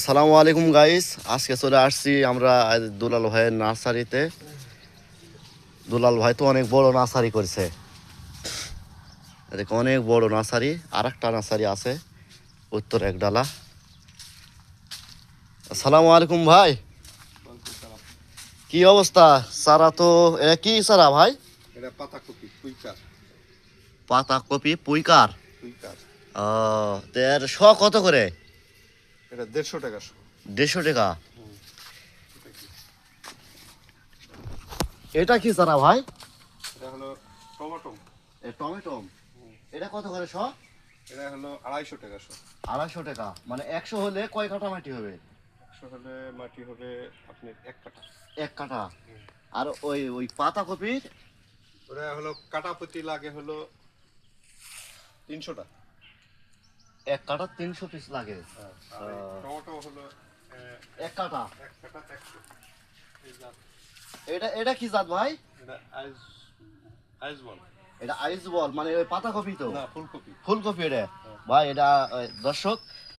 আসসালামু আলাইকুম গাইস, আজকে চলে আসছি আমরা দুলাল ভাইয়ের নার্সারিতে। দুলাল ভাই তো অনেক বড় নার্সারি করেছে, দেখো অনেক বড় নার্সারি। আর একটা নার্সারি আছে উত্তর একডালা। আসসালামু আলাইকুম ভাই, কি অবস্থা? সারা তো এটা কি সারা ভাই? এটা পাতাকপি কুইকার। পাতা কপি পুইকার। কুইকার এর শ কত করে? এটা 150 টাকা শো। 150 টাকা। এটা কি সারা ভাই? এটা হলো টমেটো। টমেটো। এটা কত করে শ? এটা হলো 250 টাকা শো। 250 টাকা। মানে 100 হলে কয় কাঠা মাটি হবে? 100 হলে মাটি হবে আপনার 1 কাঠা। 1 কাঠা। আর ওই ওই পাতা কপির ওটা হলো কাটা প্রতি লাগে হলো 300 টাকা। 1 কাঠা 300 পিস লাগে। আর এই টমেটো হলো 1 কাঠা। 1 কাঠা 100। এই জাত এটা এটা কি জাত ভাই? এটা আইস বল। এটা আইস বল, মানে ওই পাতা কপি তো? না, ফুলকপি। ফুলকপি এটা। ভাই এটা দর্শক